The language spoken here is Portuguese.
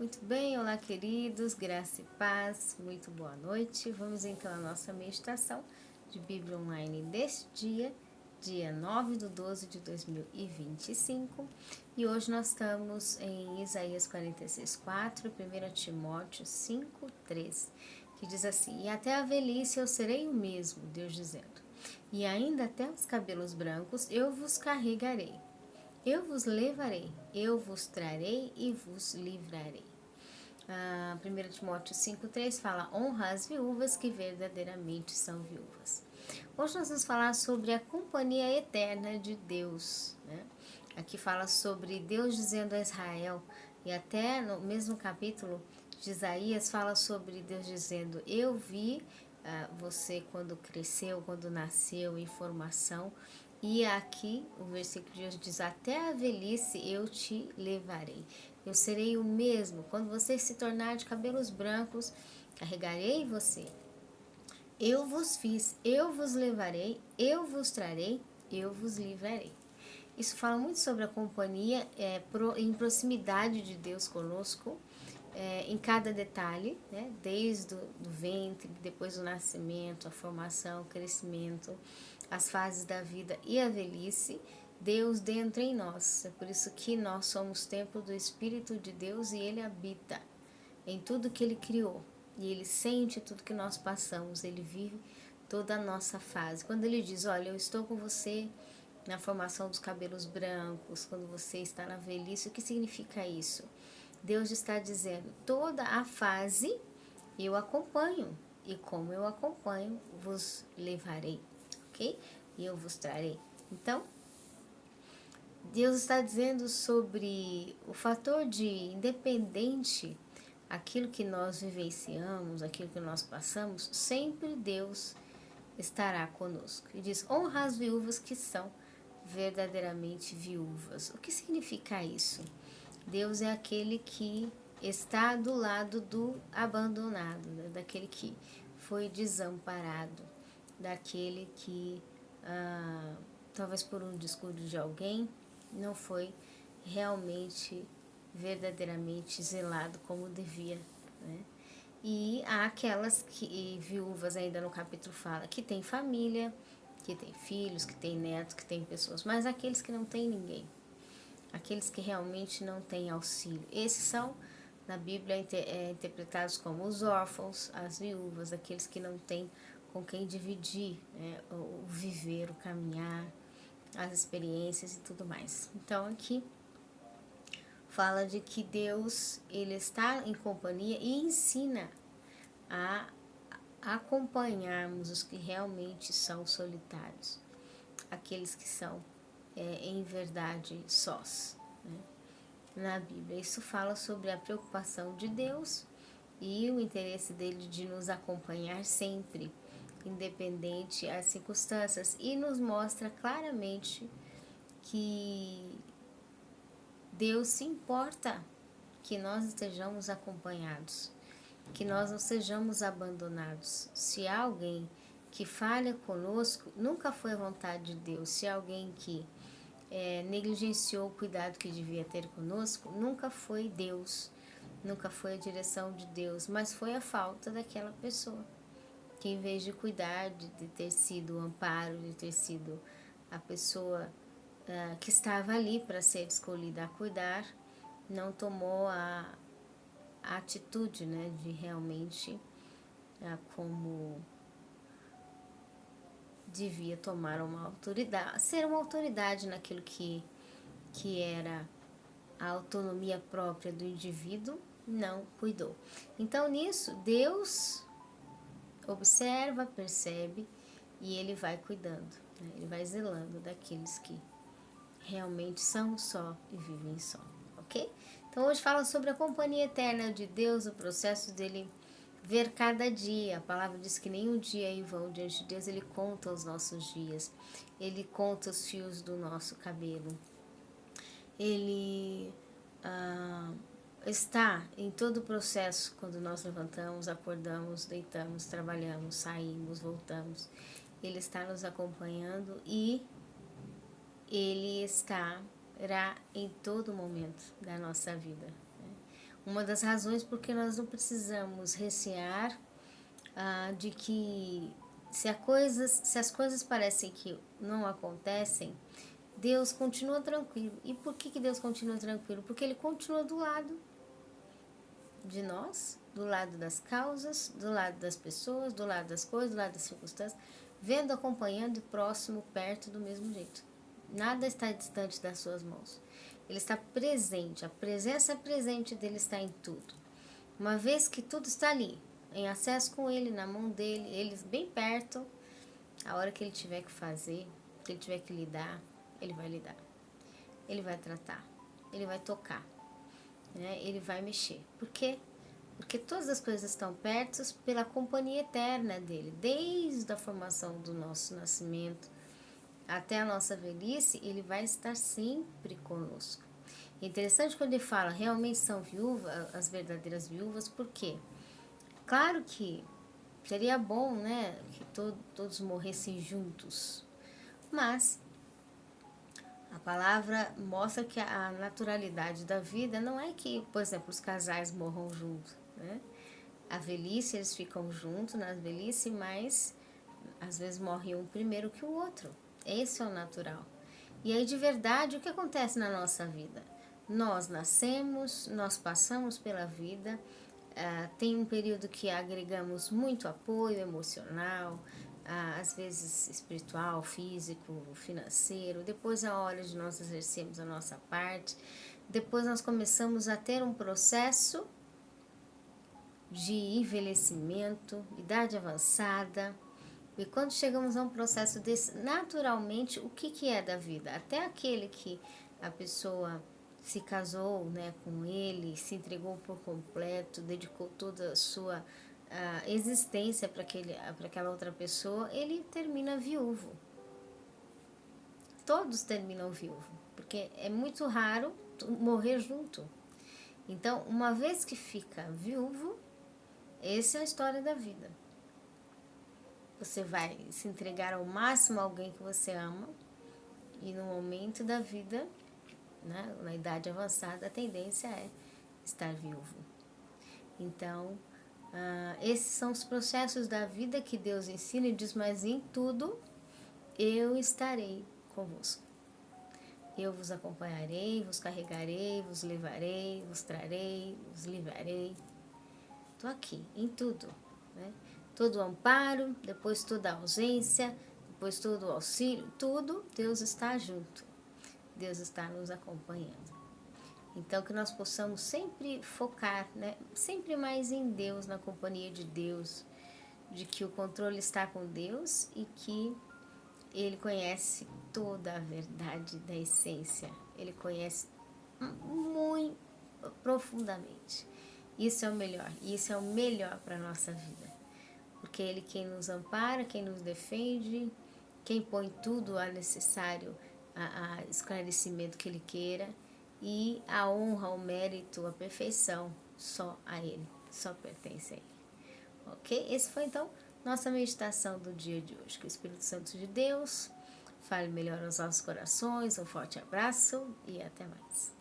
Muito bem, olá queridos, graça e paz, muito boa noite. Vamos então à nossa meditação de Bíblia Online deste dia 9 de 12 de 2025. E hoje nós estamos em Isaías 46:4, 1 Timóteo 5:3, que diz assim: E até a velhice eu serei o mesmo, Deus dizendo, e ainda até os cabelos brancos eu vos carregarei. Eu vos levarei, eu vos trarei e vos livrarei. 1 Timóteo 5:3 fala: honra as viúvas que verdadeiramente são viúvas. Hoje nós vamos falar sobre a companhia eterna de Deus, né? Aqui fala sobre Deus dizendo a Israel, e até no mesmo capítulo de Isaías fala sobre Deus dizendo: eu vi você quando cresceu, quando nasceu, em formação. E aqui o versículo de hoje diz: até a velhice eu te levarei. Eu serei o mesmo. Quando você se tornar de cabelos brancos, carregarei você. Eu vos fiz, eu vos levarei, eu vos trarei, eu vos livrarei. Isso fala muito sobre a companhia em proximidade de Deus conosco, em cada detalhe, né? Desde do ventre, depois do nascimento, a formação, o crescimento, as fases da vida e a velhice, Deus dentro em nós. É por isso que nós somos templo do Espírito de Deus e Ele habita em tudo que Ele criou. E Ele sente tudo que nós passamos, Ele vive toda a nossa fase. Quando Ele diz: olha, eu estou com você na formação dos cabelos brancos, quando você está na velhice, o que significa isso? Deus está dizendo: toda a fase eu acompanho, e como eu acompanho, vos levarei, ok? E eu vos trarei. Então, Deus está dizendo sobre o fator de independente, aquilo que nós vivenciamos, aquilo que nós passamos, sempre Deus estará conosco. E diz: honra as viúvas que são verdadeiramente viúvas. O que significa isso? Deus é aquele que está do lado do abandonado, né? Daquele que foi desamparado, daquele que, talvez por um descuido de alguém, não foi realmente, verdadeiramente zelado como devia, né? E há aquelas que, viúvas ainda no capítulo fala, que tem família, que tem filhos, que tem netos, que tem pessoas, mas aqueles que não têm ninguém, aqueles que realmente não têm auxílio, esses são, na Bíblia, interpretados como os órfãos, as viúvas, aqueles que não têm com quem dividir, né, o viver, o caminhar, as experiências e tudo mais. Então aqui fala de que Deus, Ele está em companhia e ensina a acompanharmos os que realmente são solitários, aqueles que são em verdade sós, né? Na Bíblia isso fala sobre a preocupação de Deus e o interesse dele de nos acompanhar sempre, independente das circunstâncias, e nos mostra claramente que Deus se importa que nós estejamos acompanhados, que nós não sejamos abandonados. Se há alguém que falha conosco, nunca foi a vontade de Deus. Se há alguém que negligenciou o cuidado que devia ter conosco, nunca foi Deus, nunca foi a direção de Deus, mas foi a falta daquela pessoa, que em vez de cuidar, de ter sido o amparo, de ter sido a pessoa que estava ali para ser escolhida a cuidar, não tomou a atitude, né, de realmente como devia tomar uma autoridade, ser uma autoridade naquilo que era a autonomia própria do indivíduo, não cuidou. Então nisso Deus observa, percebe e Ele vai cuidando, né? Ele vai zelando daqueles que realmente são só e vivem só, ok? Então hoje fala sobre a companhia eterna de Deus, o processo dele ver cada dia. A palavra diz que nenhum dia é em vão diante de Deus. Ele conta os nossos dias, Ele conta os fios do nosso cabelo, Ele está em todo o processo, quando nós levantamos, acordamos, deitamos, trabalhamos, saímos, voltamos. Ele está nos acompanhando e Ele estará em todo momento da nossa vida, né? Uma das razões porque nós não precisamos recear de que se as coisas parecem que não acontecem, Deus continua tranquilo. E por que Deus continua tranquilo? Porque Ele continua do lado de nós, do lado das causas, do lado das pessoas, do lado das coisas, do lado das circunstâncias, vendo, acompanhando, próximo, perto, do mesmo jeito. Nada está distante das suas mãos. Ele está presente, a presença presente dele está em tudo. Uma vez que tudo está ali, em acesso com ele, na mão dele, ele bem perto, a hora que ele tiver que fazer, que ele tiver que lidar, ele vai lidar. Ele vai tratar, ele vai tocar, né? Ele vai mexer. Por quê? Porque todas as coisas estão perto pela companhia eterna dele, desde a formação do nosso nascimento até a nossa velhice, ele vai estar sempre conosco. É interessante quando ele fala, realmente são viúvas, as verdadeiras viúvas, por quê? Claro que seria bom, né, que todos morressem juntos, mas a palavra mostra que a naturalidade da vida não é que, por exemplo, os casais morram juntos, né? A velhice, eles ficam juntos na velhice, mas às vezes morre um primeiro que o outro. Esse é o natural. E aí, de verdade, o que acontece na nossa vida? Nós nascemos, nós passamos pela vida, tem um período que agregamos muito apoio emocional, às vezes espiritual, físico, financeiro. Depois é a hora de nós exercermos a nossa parte. Depois nós começamos a ter um processo de envelhecimento, idade avançada. E quando chegamos a um processo desse, naturalmente, o que é da vida? Até aquele que a pessoa se casou, né, com ele, se entregou por completo, dedicou toda a sua existência para aquela outra pessoa, ele termina viúvo. Todos terminam viúvo, porque é muito raro morrer junto. Então, uma vez que fica viúvo, essa é a história da vida. Você vai se entregar ao máximo a alguém que você ama, e no momento da vida, né, na idade avançada, a tendência é estar viúvo. Então, esses são os processos da vida que Deus ensina e diz, mas em tudo eu estarei convosco. Eu vos acompanharei, vos carregarei, vos levarei, vos trarei, vos livrarei. Estou aqui, em tudo, né? Todo o amparo, depois toda a ausência, depois todo o auxílio, tudo, Deus está junto. Deus está nos acompanhando. Então, que nós possamos sempre focar, né? Sempre mais em Deus, na companhia de Deus, de que o controle está com Deus e que Ele conhece toda a verdade da essência. Ele conhece muito profundamente. Isso é o melhor. Isso é o melhor para a nossa vida. Porque Ele quem nos ampara, quem nos defende, quem põe tudo a necessário, a esclarecimento que Ele queira, e a honra, o mérito, a perfeição, só a Ele, só pertence a Ele. Ok? Esse foi então nossa meditação do dia de hoje. Que o Espírito Santo de Deus fale melhor aos nossos corações. Um forte abraço e até mais.